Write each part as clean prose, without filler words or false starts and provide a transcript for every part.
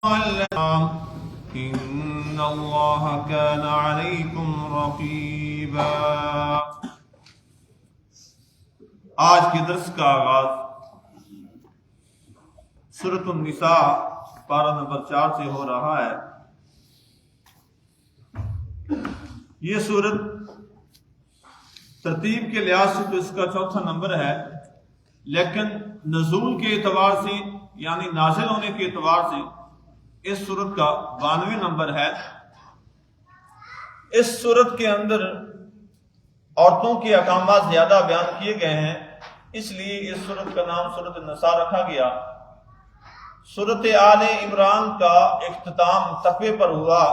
إن الله كان عليكم رقيبا۔ آج کے درس کا آغاز سورۃ النساء پارہ نمبر 4 سے ہو رہا ہے۔ یہ سورت ترتیب کے لحاظ سے تو اس کا چوتھا نمبر ہے، لیکن نزول کے اعتبار سے یعنی نازل ہونے کے اعتبار سے اس سورت کا 92 نمبر ہے۔ اس سورت کے اندر عورتوں کے احکامات زیادہ بیان کیے گئے ہیں، اس لیے اس سورت کا نام سورۃ النساء رکھا گیا۔ سورۃ آل عمران کا اختتام تقوی پر ہوا،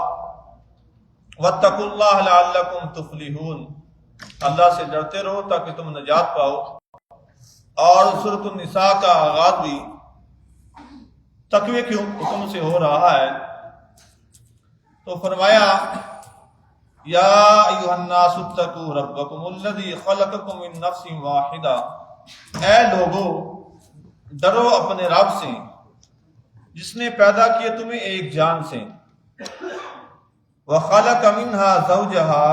واتقوا اللہ لعلکم تفلحون، اللہ سے ڈرتے رہو تاکہ تم نجات پاؤ۔ اور سورۃ النساء کا آغاز بھی تقوی کے حکم سے ہو رہا ہے۔ تو فرمایا یا ایھا الناس اتقوا ربکم الذی خلقکم من نفس واحدہ، اے لوگو ڈرو اپنے رب سے جس نے پیدا کیا تمہیں ایک جان سے، وخلق منہا زوجہا،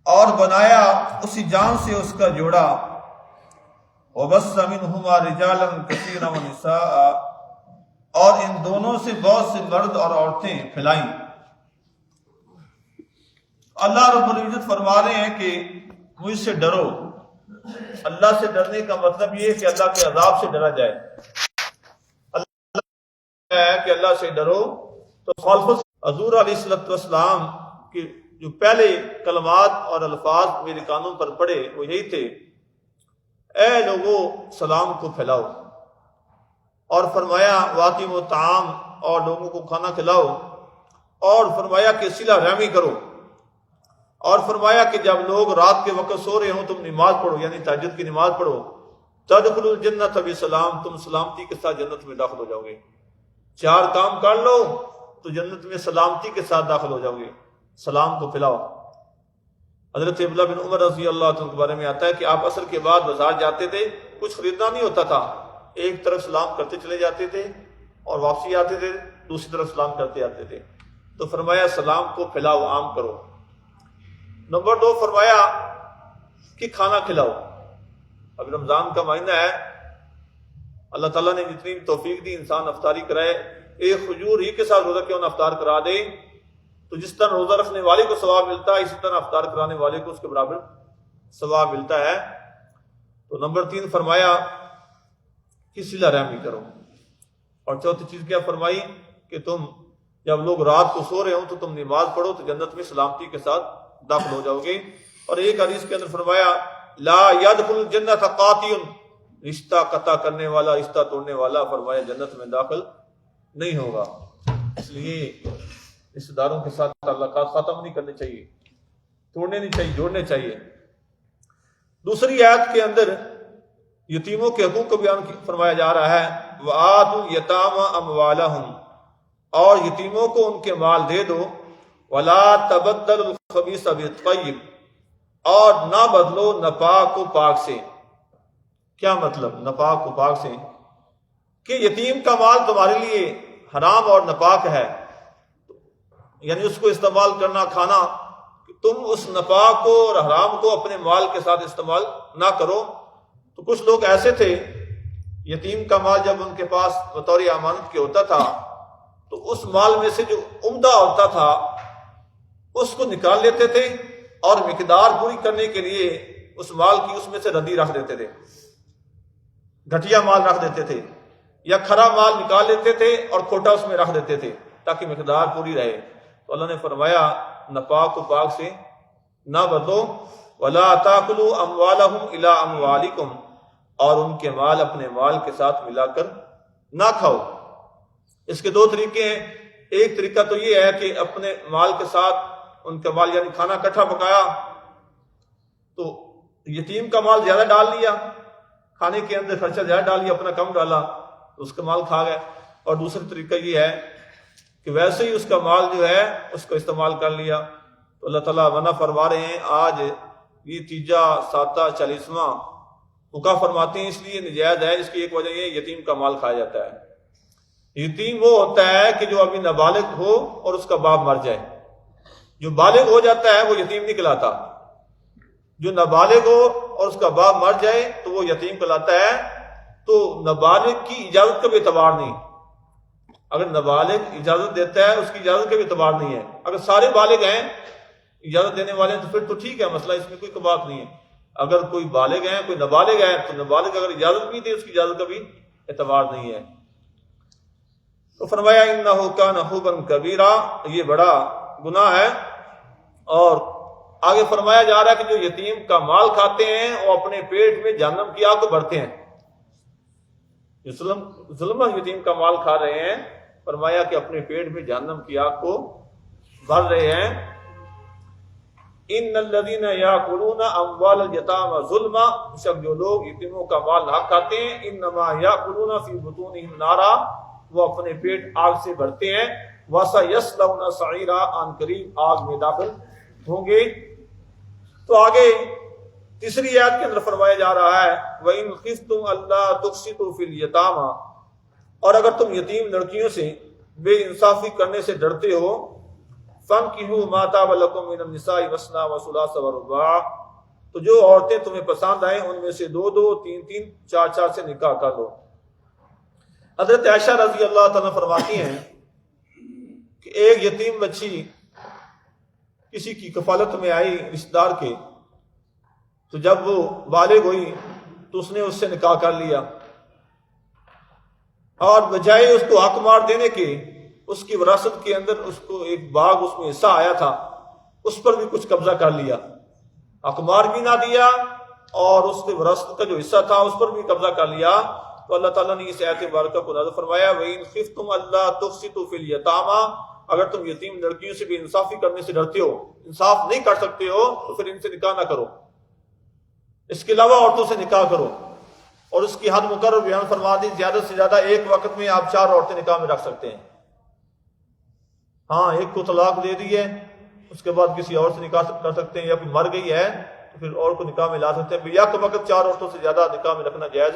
اور بنایا اسی جان سے اس کا جوڑا، وبث منہما رجالا کثیرا ونساء، اور ان دونوں سے بہت سے مرد اور عورتیں پھیلائیں۔ اللہ رب العزت فرما رہے ہیں کہ مجھ سے ڈرو۔ اللہ سے ڈرنے کا مطلب یہ ہے کہ اللہ کے عذاب سے ڈرا جائے۔ اللہ ہے کہ اللہ سے ڈرو، تو خالفت حضور علیہ السلام کی جو پہلے کلمات اور الفاظ میرے کانوں پر پڑے وہ یہی تھے، اے لوگوں سلام کو پھیلاؤ، اور فرمایا واطعموا الطعام، اور لوگوں کو کھانا کھلاؤ، اور فرمایا کہ صلہ رحمی کرو، اور فرمایا کہ جب لوگ رات کے وقت سو رہے ہوں تم نماز پڑھو، یعنی تہجد کی نماز پڑھو، تدخلوا الجنۃ بسلام، تم سلامتی کے ساتھ جنت میں داخل ہو جاؤ گے۔ 4 کام کر لو تو جنت میں سلامتی کے ساتھ داخل ہو جاؤ گے۔ سلام کو پھیلاؤ۔ حضرت عبداللہ بن عمر رضی اللہ عنہ کے بارے میں آتا ہے کہ آپ عصر کے بعد بازار جاتے تھے، کچھ خریدنا نہیں ہوتا تھا، ایک طرف سلام کرتے چلے جاتے تھے اور واپسی آتے تھے، دوسری طرف سلام کرتے آتے تھے۔ تو فرمایا سلام کو پھیلاؤ، عام کرو۔ نمبر 2 فرمایا کہ کھانا کھلاؤ۔ اب رمضان کا مہینہ ہے، اللہ تعالیٰ نے جتنی توفیق دی انسان افطاری کرائے، ایک کھجور ہی کے ساتھ روزہ کیوں نہ افطار کرا دے، تو جس طرح روزہ رکھنے والے کو ثواب ملتا ہے اسی طرح افطار کرانے والے کو اس کے برابر ثواب ملتا ہے۔ تو نمبر 3 فرمایا کہ صلہ رحمی کرو۔ اور چوتھی چیز کیا فرمائی کہ تم جب لوگ رات کو سو رہے ہوں تو تم نماز پڑھو تو جنت میں سلامتی کے ساتھ داخل ہو جاؤ گے۔ اور ایک حدیث کے اندر فرمایا لا يدخل الجنۃ قاطع، رشتہ قطع کرنے والا، رشتہ توڑنے والا فرمایا جنت میں داخل نہیں ہوگا۔ اس لیے رشتہ داروں کے ساتھ تعلقات ختم نہیں کرنے چاہیے، توڑنے نہیں چاہیے، جوڑنے چاہیے۔ دوسری آیت کے اندر یتیموں کے حقوق کو بیان فرمایا جا رہا ہے، وآتوا اليتامى اموالهم، اور یتیموں کو ان کے مال دے دو، ولا تبدلوا الخبیث بالطیب، اور نہ بدلو ناپاک کو پاک سے۔ کیا مطلب ناپاک کو پاک سے؟ کہ یتیم کا مال تمہارے لیے حرام اور ناپاک ہے، یعنی اس کو استعمال کرنا، کھانا، تم اس ناپاک کو اور حرام کو اپنے مال کے ساتھ استعمال نہ کرو۔ تو کچھ لوگ ایسے تھے، یتیم کا مال جب ان کے پاس بطور امانت کے ہوتا تھا تو اس مال میں سے جو عمدہ ہوتا تھا اس کو نکال لیتے تھے اور مقدار پوری کرنے کے لیے اس مال کی اس میں سے ردی رکھ دیتے تھے، گھٹیا مال رکھ دیتے تھے، یا کھرا مال نکال لیتے تھے اور کھوٹا اس میں رکھ دیتے تھے تاکہ مقدار پوری رہے۔ تو اللہ نے فرمایا ناپاک کو پاک سے نہ بدلو، ولا تاکلوا اموالهم الى اموالکم، اور ان کے مال اپنے مال کے ساتھ ملا کر نہ کھاؤ۔ اس کے 2 طریقے ہیں۔ ایک طریقہ تو یہ ہے کہ اپنے مال کے ساتھ ان کا مال، یعنی کھانا اکٹھا پکایا تو یتیم کا مال زیادہ ڈال لیا، کھانے کے اندر خرچہ زیادہ ڈال لیا، اپنا کم ڈالا تو اس کا مال کھا گئے۔ اور دوسرا طریقہ یہ ہے کہ ویسے ہی اس کا مال جو ہے اس کو استعمال کر لیا۔ تو اللہ تعالیٰ منع فرما رہے ہیں، آج یہ تیجا، ساتہ، 40واں فقہ فرماتے ہیں اس لیے نجائز ہے، اس کی ایک وجہ یہ یتیم کا مال کھایا جاتا ہے۔ یتیم وہ ہوتا ہے کہ جو ابھی نابالغ ہو اور اس کا باپ مر جائے. جو بالغ ہو جاتا ہے وہ یتیم نہیں کہلاتا. جو نابالغ ہو اور اس کا باپ مر جائے تو وہ یتیم کہلاتا ہے. تو نابالغ کی اجازت کا بھی اعتبار نہیں. اگر نابالغ اجازت دیتا ہے اس کی اجازت کا بھی اعتبار نہیں ہے. اگر سارے بالغ ہیں اجازت دینے والے ہیں تو پھر تو ٹھیک ہے, مسئلہ اس میں کوئی بات نہیں ہے. اگر کوئی بالغ ہے کوئی نابالغ ہے تو نابالغ اگر اجازت نہیں دے اس کی اجازت کا بھی اعتبار نہیں ہے. تو فرمایا انہ کان حوبا کبیرا, یہ بڑا گناہ ہے. اور آگے فرمایا جا رہا ہے کہ جو یتیم کا مال کھاتے ہیں وہ اپنے پیٹ میں جہنم کی آگ کو بھرتے ہیں. جو ظلم یتیم کا مال کھا رہے ہیں, فرمایا کہ اپنے پیٹ میں جہنم کی آگ کو بھر رہے ہیں. ان الذين ياكلون اموال اليتامى ظلما, شب جو لوگ یتیموں کا مال حق کھاتے ہیں, انما ياكلون في بطونهم نارا, وہ اپنے پیٹ آگ سے بھرتے ہیں. وَسَيَصْلَوْنَ سَعِيرًا, آن قریب آگ میں داخل ہوں گے. تو آگے تیسری آیت کے اندر فرمایا جا رہا ہے وَإِنْ خِفْتُمْ أَلَّا تُقْسِطُوا فِي الْيَتَامَى, اور اگر تم یتیم لڑکیوں سے بے انصافی کرنے سے ڈرتے ہو, فَانْكِحُوا مَا طَابَ لَكُم مِّنَ النِّسَاءِ مَثْنَىٰ وَثُلَاثَ وَرُبَاعَ, تو جو عورتیں تمہیں پسند آئیں ان میں سے 2-2, 3-3, 4-4 سے نکاح کر لو. حضرت عائشہ رضی اللہ تعالیٰ فرماتی ہیں کہ ایک یتیم بچی کسی کی کفالت میں آئی رشتہ دار کے, تو جب وہ بالغ ہوئی تو اس نے اس سے نکاح کر لیا, اور بجائے اس کو حق مار دینے کے اس کی وراثت کے اندر اس کو ایک باغ اس میں حصہ آیا تھا, اس پر بھی کچھ قبضہ کر لیا. حق مار بھی نہ دیا اور اس کے وراثت کا جو حصہ تھا اس پر بھی قبضہ کر لیا. تو اللہ تعالیٰ نے اس آیت مبارکہ کو نازل فرمایا وَإِنْ خِفْتُمْ أَلَّا تُقْسِطُوا فِي الْيَتَامَى, اگر تم یتیم لڑکیوں سے بھی انصافی کرنے سے ڈرتے ہو, انصاف نہیں کر سکتے ہو, تو پھر ان سے نکاح نہ کرو. اس کے علاوہ عورتوں سے نکاح کرو, اور اس کی حد مقرر بیان فرما دی, زیادہ سے زیادہ ایک وقت میں آپ 4 عورتیں نکاح میں رکھ سکتے ہیں. ہاں, ایک کو طلاق دے دی ہے اس کے بعد کسی اور سے نکاح کر سکتے ہیں, یا کوئی مر گئی ہے تو پھر اور کو نکاح میں لا سکتے ہیں. یا کے وقت 4 عورتوں سے زیادہ نکاح میں رکھنا جائز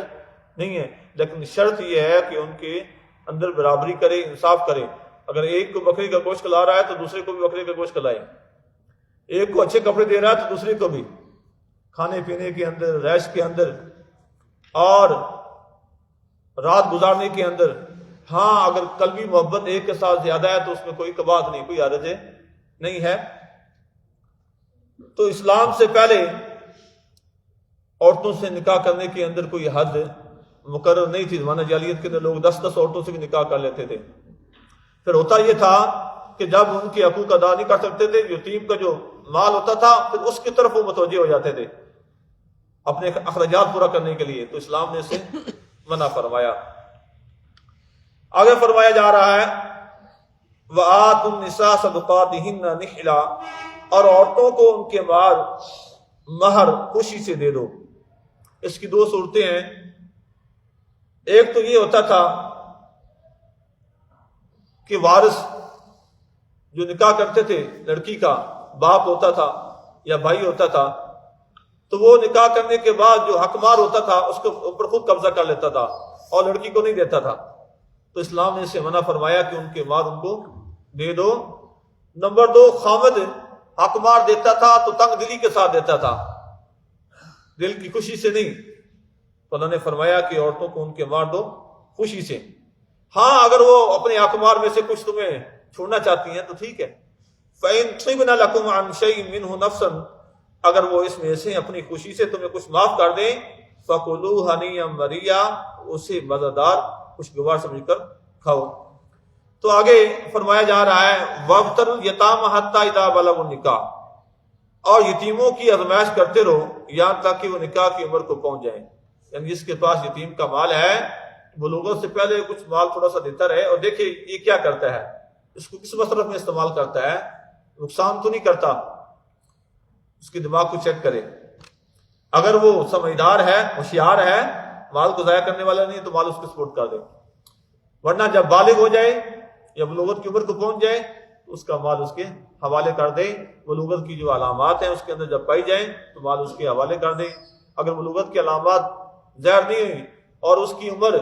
نہیں ہے, لیکن شرط یہ ہے کہ ان کے اندر برابری کرے, انصاف کرے. اگر ایک کو بکری کا گوشت کھلا رہا ہے تو دوسرے کو بھی بکری کا گوشت کھلائے. ایک کو اچھے کپڑے دے رہا ہے تو دوسرے کو بھی, کھانے پینے کے اندر, رہائش کے اندر اور رات گزارنے کے اندر. ہاں, اگر قلبی محبت ایک کے ساتھ زیادہ ہے تو اس میں کوئی بات نہیں, کوئی حرج نہیں ہے. تو اسلام سے پہلے عورتوں سے نکاح کرنے کے اندر کوئی حد مقرر نہیں تھی. زمانہ جاہلیت کے اندر لوگ 10-10 عورتوں سے بھی نکاح کر لیتے تھے. پھر ہوتا یہ تھا کہ جب ان کے حقوق ادا نہیں کر سکتے تھے, یتیم کا جو مال ہوتا تھا پھر اس کی طرف وہ متوجہ ہو جاتے تھے اپنے اخراجات پورا کرنے کے لیے. تو اسلام نے اسے منع فرمایا. آگے فرمایا جا رہا ہے وَآتُوا النِّسَاءَ صَدُقَاتِهِنَّ نِحْلًا, اور عورتوں کو ان کے مہر خوشی سے دے دو. اس کی 2 صورتیں ہیں. ایک تو یہ ہوتا تھا کہ وارث جو نکاح کرتے تھے لڑکی کا, باپ ہوتا تھا یا بھائی ہوتا تھا, تو وہ نکاح کرنے کے بعد جو حق مار ہوتا تھا اس کے اوپر خود قبضہ کر لیتا تھا اور لڑکی کو نہیں دیتا تھا. تو اسلام نے اسے منع فرمایا کہ ان کے مال ان کو دے دو. نمبر 2, خامد حق مار دیتا تھا تو تنگ دلی کے ساتھ دیتا تھا, دل کی خوشی سے نہیں. تو اللہ نے فرمایا کہ عورتوں کو ان کے مار دو خوشی سے. ہاں, اگر وہ اپنے حق مار میں سے کچھ تمہیں چھوڑنا چاہتی ہیں تو ٹھیک ہے. فَإِن طِبْنَ لَكُمْ عَنْ شَيْءٍ مِّنْهُ نَفْسًا, اگر وہ اس میں سے اپنی خوشی سے تمہیں کچھ معاف کر دیں, فَكُلُوهُ هَنِيًّا مَرِيًّا, اسے مزیدار خوشگوار سمجھ کر کھاؤ. تو آگے فرمایا جا رہا ہے وَابْتَلُوا الْيَتَامَى حَتَّىٰ إِذَا بَلَغُوا النِّكَاحَ, اور یتیموں کی آزمائش کرتے رہو یہاں تک کہ وہ نکاح کی عمر کو پہنچ جائیں. یعنی جس کے پاس یتیم کا مال ہے بلوغت سے پہلے کچھ مال تھوڑا سا دیتا رہے, اور دیکھیں یہ کیا کرتا ہے, اس کو کس مصرف میں استعمال کرتا ہے, نقصان تو نہیں کرتا. اس کے دماغ کو چیک کرے. اگر وہ سمجھدار ہے, ہوشیار ہے, مال کو ضائع کرنے والا نہیں, تو مال اس کو سپورٹ کر دے. ورنہ جب بالغ ہو جائے یا بلوغت کی عمر کو پہنچ جائے تو اس کا مال اس کے حوالے کر دے. بلوغت کی جو علامات ہیں اس کے اندر جب پائی جائیں تو مال اس کے حوالے کر دے. اگر بلوغت کی علامات ظاہر نہیں ہوئی اور اس کی عمر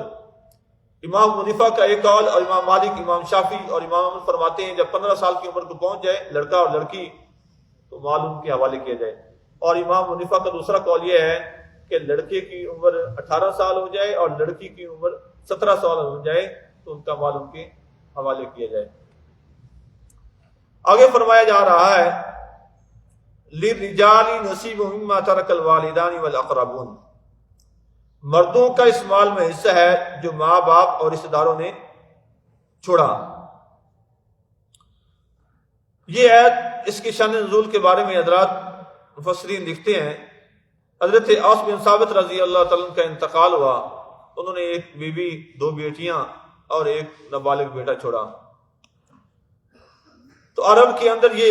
امام حنیفہ کا ایک قول اور امام مالک، امام شافعی اور امام احمد فرماتے ہیں جب 15 سال کی عمر کو پہنچ جائے لڑکا اور لڑکی تو مال ان کے حوالے کیا جائے. اور امام حنیفہ کا دوسرا قول یہ ہے کہ لڑکے کی عمر 18 سال ہو جائے اور لڑکی کی عمر 17 سال ہو جائے تو ان کا مال ان کے حوالے کیا جائے. آگے فرمایا جا رہا ہے لِلرِّجَالِ نَصِيبٌ مِّمَّا تَرَكَ الْوَالِدَانِ وَالْأَقْرَبُونَ، مردوں کا اس مال میں حصہ ہے جو ماں باپ اور رشتہ داروں نے چھوڑا. یہ آیت اس کی شان نزول کے بارے میں حضرات مفسرین لکھتے ہیں حضرت اوس بن ثابت رضی اللہ تعالیٰ عنہ کا انتقال ہوا. انہوں نے ایک بیوی، 2 بیٹیاں اور ایک نابالغ بیٹا چھوڑا. تو عرب کے اندر یہ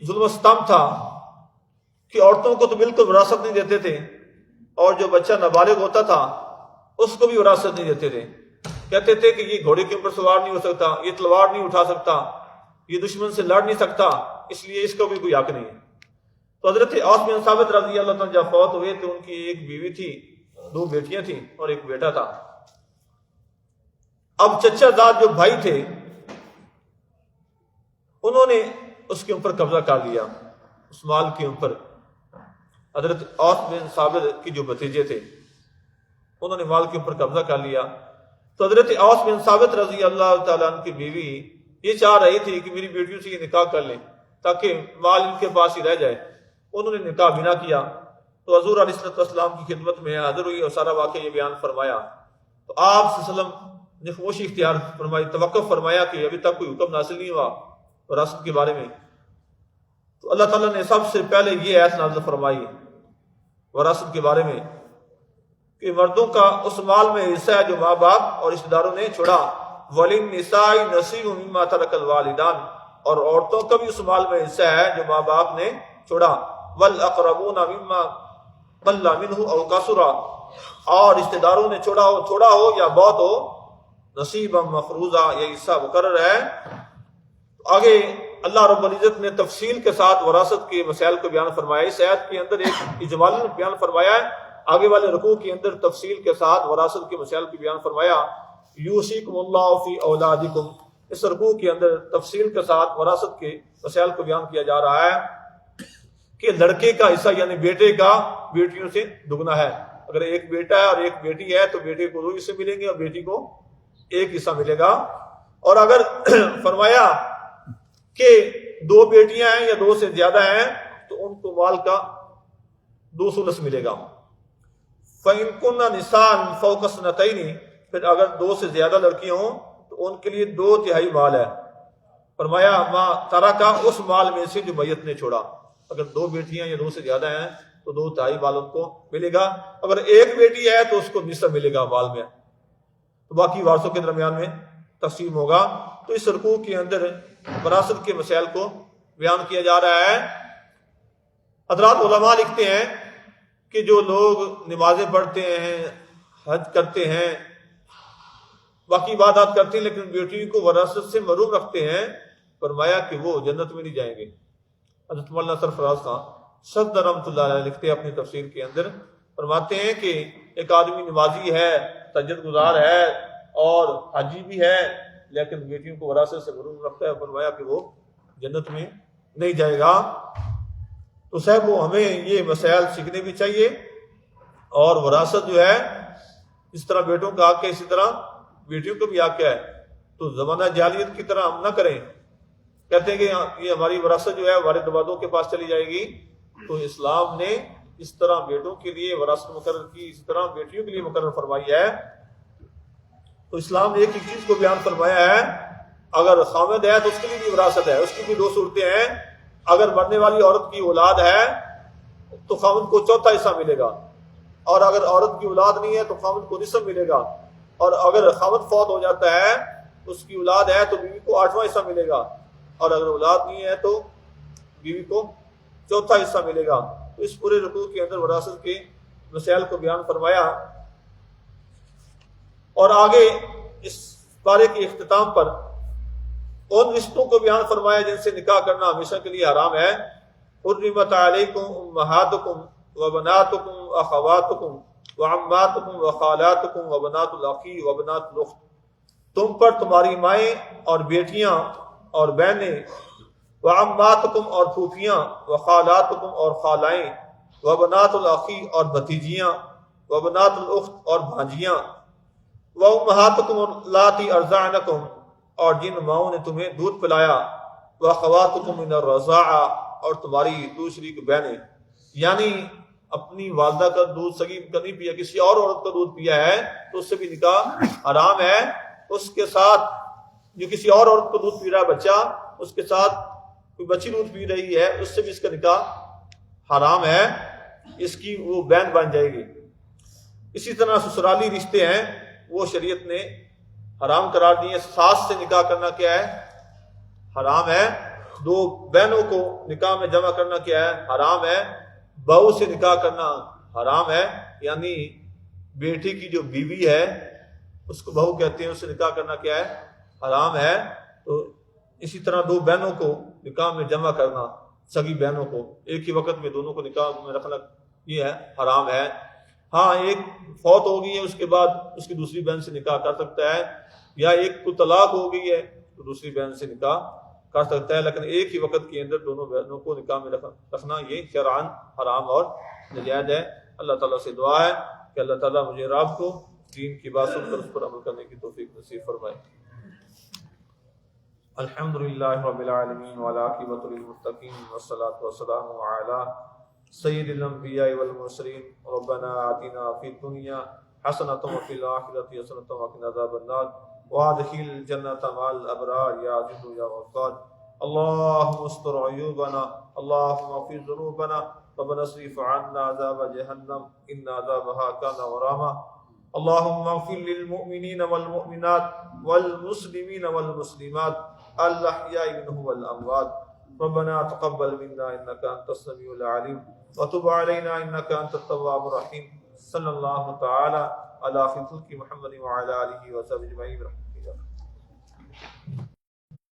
ظلم و ستم تھا کہ عورتوں کو تو بالکل وراثت نہیں دیتے تھے اور جو بچہ نابالغ ہوتا تھا اس کو بھی وراثت نہیں دیتے تھے. کہتے تھے کہ یہ گھوڑے کے اوپر سوار نہیں ہو سکتا، یہ تلوار نہیں اٹھا سکتا، یہ دشمن سے لڑ نہیں سکتا، اس لیے اس کو بھی کوئی حق نہیں ہے. تو حضرت اوس بن ثابت رضی اللہ عنہ جب فوت ہوئے تو ان کی ایک بیوی تھی، 2 بیٹیاں تھیں اور ایک بیٹا تھا. اب چچا زاد جو بھائی تھے انہوں نے اس کے اوپر قبضہ کر لیا، اس مال کے اوپر. حضرت اوس بن ثابت کی جو بھتیجے تھے انہوں نے مال کے اوپر قبضہ کر لیا. تو حضرت اوس بن ثابت رضی اللہ تعالیٰ عنہ کی بیوی یہ چاہ رہی تھی کہ میری بیٹیوں سے یہ نکاح کر لیں تاکہ مال ان کے پاس ہی رہ جائے. انہوں نے نکاح بھی نہ کیا. تو حضور علیہ الصلوۃ والسلام کی خدمت میں حاضر ہوئی اور سارا واقعہ یہ بیان فرمایا. تو آپ صلی اللہ علیہ وسلم نے خاموشی اختیار فرمائی، توقف فرمایا کہ ابھی تک کوئی حکم نازل نہیں ہوا وراثت کے بارے میں. تو اللہ تعالیٰ نے سب سے پہلے یہ آیت نازل فرمائی وراثت کے بارے میں کہ مردوں کا اس مال میں حصہ ہے جو ماں باپ اور رشتہ داروں نے چھوڑا. وَلِلنِّسَاءِ نَصِيبٌ مِّمَّا تَرَكَ الْوَالِدَانِ، اور عورتوں کا بھی اس مال میں حصہ ہے جو ماں باپ نے چھوڑا. وَالْأَقْرَبُونَ مِمَّا قَلَّ مِنْهُ أَوْ كَثُرَ، اور رشتہ داروں نے چھوڑا ہو یا بہت ہو، نصیبًا مفروضہ، یہ حصہ مقرر ہے. آگے اللہ رب العزت نے تفصیل کے ساتھ وراثت کے مسائل کو بیان فرمایا. اس آیت کے اندر ایک اجمالاً بیان فرمایا ہے، آگے والے رکوع کے اندر تفصیل کے ساتھ وراثت کے مسائل کو بیان فرمایا. یوصیکم اللہ فی اولادکم، اس رکوع کے اندر تفصیل کے ساتھ وراثت کے مسائل کو بیان کیا جا رہا ہے کہ لڑکے کا حصہ یعنی بیٹے کا بیٹیوں سے دگنا ہے. اگر ایک بیٹا ہے اور ایک بیٹی ہے تو بیٹے کو 2 حصے ملیں گے اور بیٹی کو 1 حصہ ملے گا. اور اگر فرمایا کہ 2 بیٹیاں ہیں یا 2 سے زیادہ ہیں تو ان کو مال کا 2 ثلث ملے گا. فَإِن كُنَّ نِسَاءً فَوْقَ اثْنَتَيْنِ، پھر اگر 2 سے زیادہ لڑکیاں ہوں تو ان کے لیے 2/3 مال ہے. فرمایا ماں ترکا، اس مال میں سے جو میت نے چھوڑا. اگر 2 بیٹیاں یا 2 سے زیادہ ہیں تو 2/3 مال ان کو ملے گا. اگر ایک بیٹی ہے تو اس کو نصف ملے گا مال میں، تو باقی وارثوں کے درمیان میں تقسیم ہوگا. تو اس رکوع کے اندر وراثت کے مسائل کو بیان کیا جا رہا ہے. حضرات علماء لکھتے ہیں کہ جو لوگ نمازیں پڑھتے ہیں، حج کرتے ہیں، باقی عبادات کرتے ہیں لیکن بیٹی کو وراثت سے محروم رکھتے ہیں، فرمایا کہ وہ جنت میں نہیں جائیں گے. حضرت مولانا سرفراز خان صدر رحمۃ اللہ علیہ لکھتے ہیں اپنی تفسیر کے اندر، فرماتے ہیں کہ ایک آدمی نمازی ہے، تہجد گزار ہے اور حاجی بھی ہے لیکن بیٹیوں کو وراثت سے محروم رکھتا ہے، فرمایا کہ وہ جنت میں نہیں جائے گا. تو صاحب وہ ہمیں یہ مسائل سیکھنے بھی چاہیے. اور وراثت جو ہے اس طرح بیٹوں کا حق ہے اسی طرح بیٹیوں کو بھی حق ہے. تو زمانہ جاہلیت کی طرح ہم نہ کریں، کہتے ہیں کہ یہ ہماری وراثت جو ہے والد والدوں کے پاس چلی جائے گی. تو اسلام نے اس طرح بیٹوں کے لیے وراثت مقرر کی، اس طرح بیٹیوں کے لیے مقرر فرمائی ہے. تو اسلام نے ایک چیز کو بیان فرمایا ہے، اگر خامد ہے تو اس کے لیے بھی وراثت ہے. اس کی بھی 2 صورتیں ہیں. اگر مرنے والی عورت کی اولاد ہے تو خامد کو 4تھا حصہ ملے گا، اور اگر عورت کی اولاد نہیں ہے تو خامد کو نصف ملے گا. اور اگر خامد فوت ہو جاتا ہے اس کی اولاد ہے تو بیوی کو 8واں حصہ ملے گا، اور اگر اولاد نہیں ہے تو بیوی کو 4تھا حصہ ملے گا. تو اس پورے رکوع کے اندر وراثت کے مسائل کو بیان فرمایا. اور آگے اس بارے کے اختتام پر ان رشتوں کو بیان فرمایا جن سے نکاح کرنا ہمیشہ کے لیے حرام ہے. حرمت علیکم امہاتکم وبناتکم اخواتکم وعماتکم وخالاتکم وبنات الاخی وبنات الاخت تم پر تمہاری مائیں اور بیٹیاں اور بہنیں، وعماتکم اور پھوپھیاں، وخالاتکم اور خالائیں، وبنات الاخی اور بھتیجیاں، وبنات الاخت اور بھانجیاں، وامہاتکم اللاتی ارضعنکم اور جن ماؤں نے تمہیں دودھ پلایا، واخواتکم من الرضاعہ اور تمہاری دوسری بہنیں، یعنی اپنی والدہ کا دودھ سگی کا نہیں پیا، کسی اور عورت کا دودھ پیا ہے تو اس سے بھی نکاح حرام ہے۔ اس کے ساتھ جو کسی اور عورت کو دودھ پی رہا ہے بچہ، اس کے ساتھ کوئی بچی دودھ پی رہی ہے، اس سے بھی اس کا نکاح حرام ہے، اس کی وہ بہن بن جائے گی۔ اسی طرح سسرالی رشتے ہیں وہ شریعت نے حرام قرار دیے۔ ساس سے نکاح کرنا کیا ہے؟ حرام ہے۔ دو بہنوں کو نکاح میں جمع کرنا کیا ہے؟ حرام ہے۔ بہو سے نکاح کرنا حرام ہے، یعنی بیٹی کی جو بیوی ہے اس کو بہو کہتے ہیں، اس سے نکاح کرنا کیا ہے؟ حرام ہے۔ تو اسی طرح دو بہنوں کو نکاح میں جمع کرنا، سگی بہنوں کو ایک ہی وقت میں دونوں کو نکاح میں رکھنا، یہ ہے حرام ہے۔ ہاں ایک فوت ہو گئی ہے، اس کے بعد اس کی دوسری بہن سے نکاح کر سکتا ہے، یا ایک کو طلاق ہو گئی ہے تو دوسری بہن سے نکاح کر سکتا ہے، لیکن ایک ہی وقت کے اندر دونوں بہنوں کو نکاح میں رکھنا یہ شرعاً حرام اور ناجائز ہے۔ اللہ تعالیٰ سے دعا ہے کہ اللہ تعالیٰ مجھے رب کو دین کی بات سن کر اس پر عمل کرنے کی توفیق نصیب فرمائے۔ الحمدللہ رب العالمین والعاقبۃ للمتقین والصلاۃ والسلام علی سید الانبیاء والمرسلین۔ ربنا آتنا فی الدنیا حسنۃ وفی الآخرۃ حسنۃ وقنا عذاب النار وادخل الجنۃ مع الابرار یا عزیز یا غفار۔ اللهم استر عیوبنا، اللهم اغفر ذنوبنا، ربنا اصرف عنا عذاب جہنم ان عذابها كان غراما۔ اللهم اغفر للمؤمنين والمؤمنات والمسلمين والمسلمات الأحياء منهم والأموات۔ ربنا تقبل منا إنك أنت السميع العليم وتب علينا إنك أنت التواب الرحيم۔ صلى الله تعالى على خلق محمد وعلى آله وصحبه أجمعين برحمتك۔